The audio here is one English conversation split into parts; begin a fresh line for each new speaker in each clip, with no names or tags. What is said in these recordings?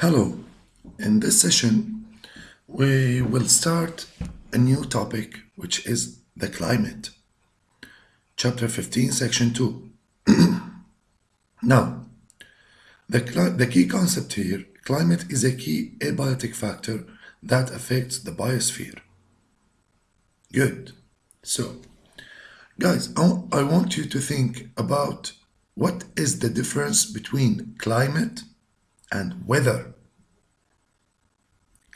Hello. In this session, we will start a new topic, which is the climate. Chapter 15, Section 2. Now, the key concept here, climate is a key abiotic factor that affects the biosphere. Good. So, guys, I want you to think about what is the difference between climate and weather.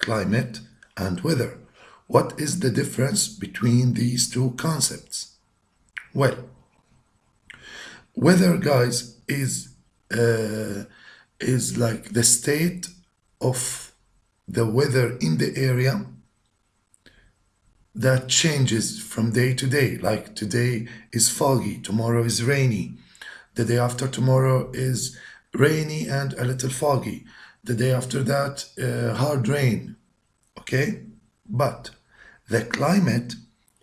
Climate and weather. What is the difference between these two concepts? Well, weather, guys, is like the state of the weather in the area that changes from day to day. Like today is foggy, tomorrow is rainy, the day after tomorrow is rainy and a little foggy, the day after that hard rain. Okay, but the climate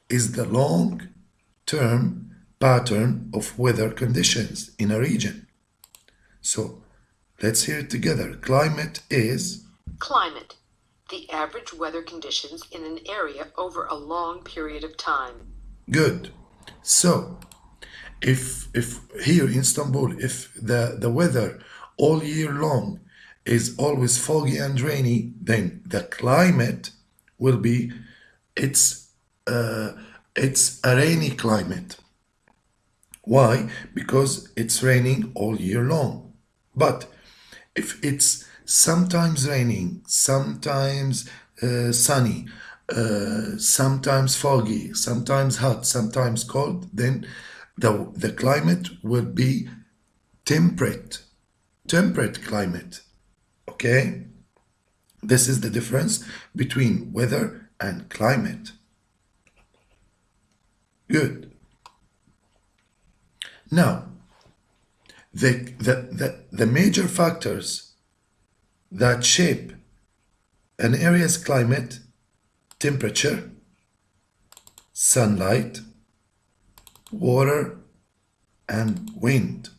is the long term pattern of weather conditions in a region. So let's hear it together. Climate is
Climate, the average weather conditions in an area over a long period of time.
good. So if here in Istanbul, if the weather all year long is always foggy and rainy, then the climate will be it's it's a rainy climate. Why? Because it's raining all year long. But if it's sometimes raining, sometimes sunny, sometimes foggy, sometimes hot, sometimes cold, then the climate will be temperate, temperate climate. Okay? This is the difference between weather and climate. Good. Now, the major factors that shape an area's climate: temperature, sunlight, water, and wind.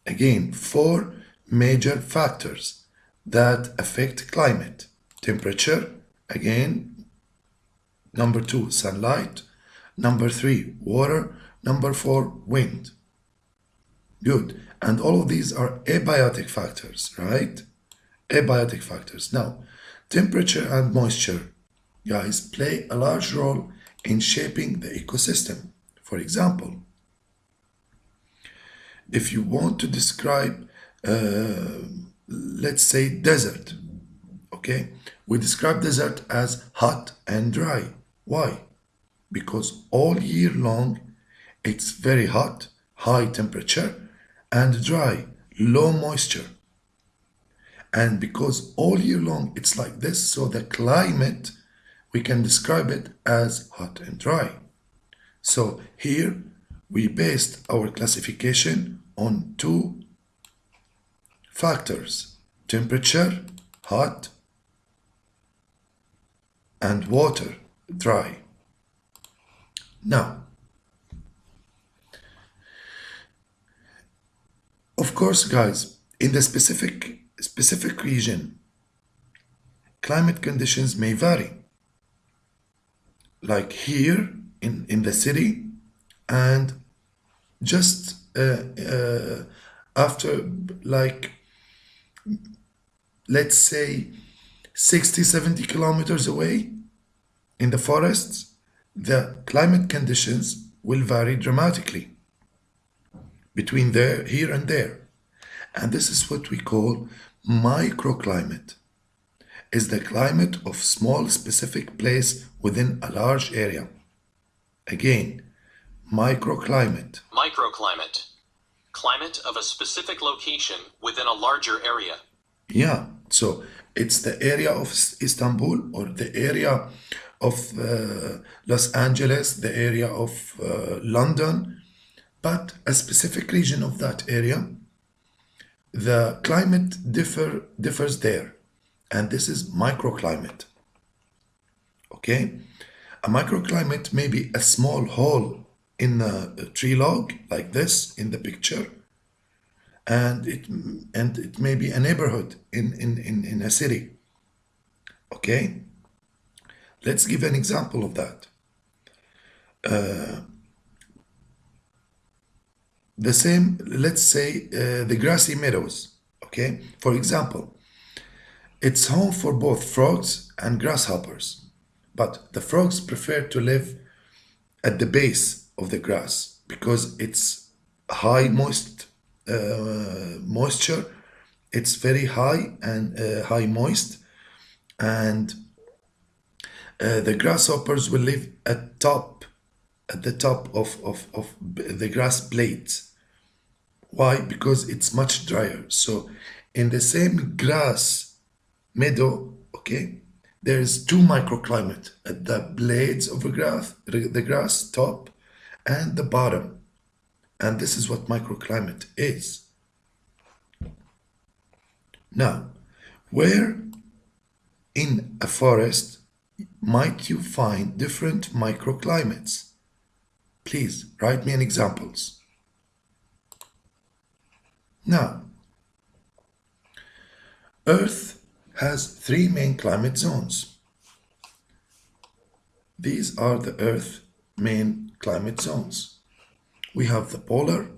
Again, four major factors that affect climate. Temperature, again, number two, sunlight, number three, water, number four, wind. Good. And all of these are abiotic factors, right? Abiotic factors. Now, temperature and moisture, guys, play a large role in shaping the ecosystem. For example, if you want to describe, let's say, desert, okay? We describe desert as hot and dry. Why? Because all year long it's very hot, high temperature, and dry, low moisture. And because all year long it's like this, so the climate, we can describe it as hot and dry. So here we based our classification on two factors: temperature, hot, and water, dry. Now, of course, guys, in the specific region, climate conditions may vary. Like here in the city, and just after, like, let's say 60-70 kilometers away in the forests, the climate conditions will vary dramatically between there, here and there. And this is what we call microclimate. Is the climate of small specific place within a large area. Again, microclimate.
Microclimate. Climate of a specific location within a larger area.
Yeah, so it's the area of Istanbul or the area of Los Angeles, the area of London, but a specific region of that area, the climate differs there, and this is microclimate. Okay, a microclimate may be a small hole in a tree log like this in the picture, and it may be a neighborhood in a city. Okay, let's give an example of that. The same, let's say the grassy meadows. Okay, for example, it's home for both frogs and grasshoppers, but the frogs prefer to live at the base of the grass because it's high moisture. It's very high and high moist, and the grasshoppers will live at the top of the grass blades. Why? Because it's much drier. So in the same grass meadow, okay, there's two microclimate at the blades of the grass top and the bottom. And this is what microclimate is. Now, where in a forest might you find different microclimates? Please write me an examples. Now, Earth has three main climate zones. These are the Earth main climate zones. We have the polar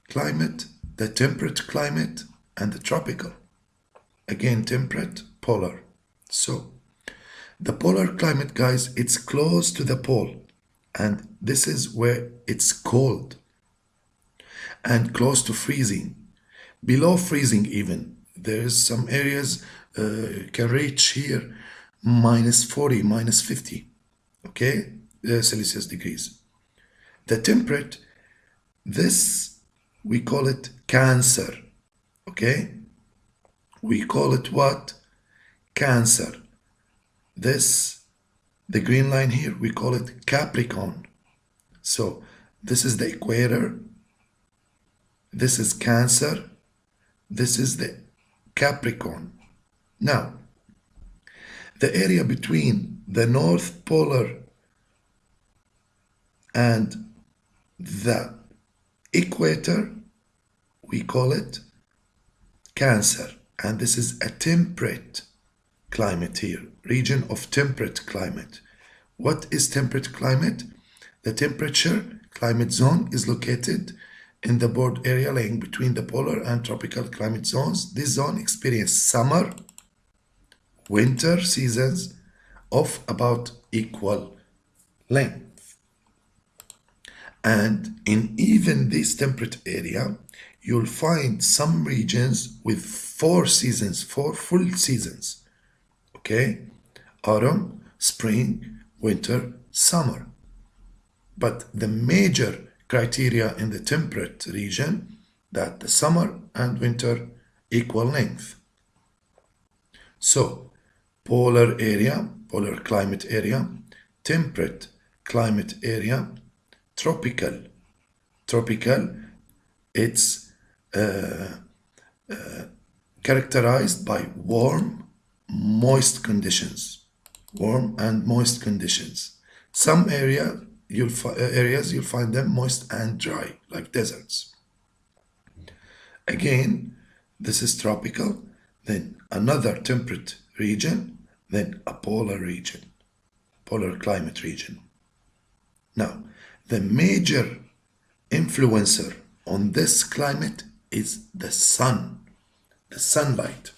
climate, the temperate climate, and the tropical. Again, temperate, polar. So, the polar climate, guys, it's close to the pole, and this is where it's cold and close to freezing, below freezing even. There's some areas can reach here -40, -50, okay, Celsius degrees. The temperate, this we call it Cancer, okay? We call it what? Cancer. This, the green line here, we call it Capricorn. So this is the equator, this is Cancer, this is the Capricorn. Now, the area between the North Polar and the equator, we call it Cancer, and this is a temperate climate here, region of temperate climate. What is temperate climate? The temperature climate zone is located in the board area lying between the polar and tropical climate zones. This zone experiences summer, winter seasons of about equal length. And in even this temperate area, you'll find some regions with 4 seasons, 4 full seasons. Okay? Autumn, spring, winter, summer. But the major criteria in the temperate region that the summer and winter equal length. So, polar area, polar climate area, temperate climate area, tropical. Tropical, it's characterized by warm, moist conditions. Warm and moist conditions. Some areas you'll find them moist and dry, like deserts. Again, this is tropical, then another temperate region, then a polar region, polar climate region. Now, the major influencer on this climate is the sun, the sunlight.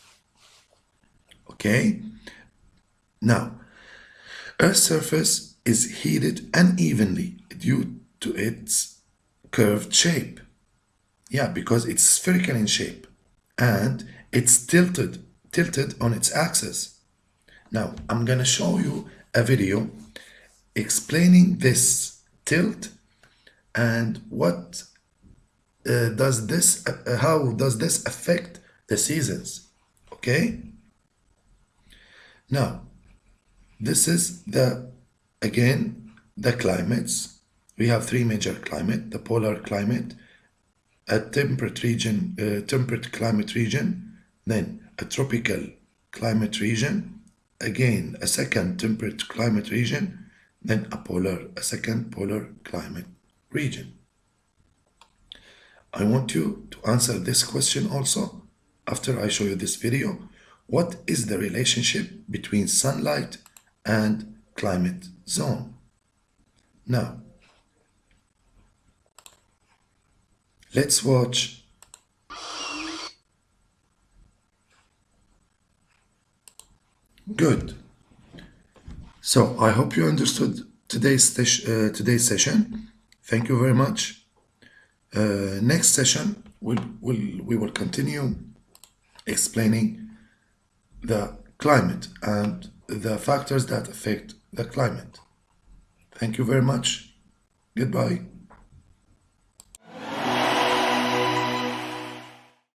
Okay? Now, Earth's surface is heated unevenly due to its curved shape. Yeah, because it's spherical in shape and it's tilted on its axis. Now, I'm gonna show you a video explaining this tilt and what does this, how does this affect the seasons, okay? Now, this is again, the climates. We have 3 major climates: the polar climate, a temperate region, temperate climate region, then a tropical climate region, again a second temperate climate region, then a second polar climate region. I want you to answer this question also after I show you this video. What is the relationship between sunlight and climate zone? Now, let's watch good. So I hope you understood today's session. Thank you very much. Next session, we will continue explaining the climate and the factors that affect the climate. Thank you very much. Goodbye.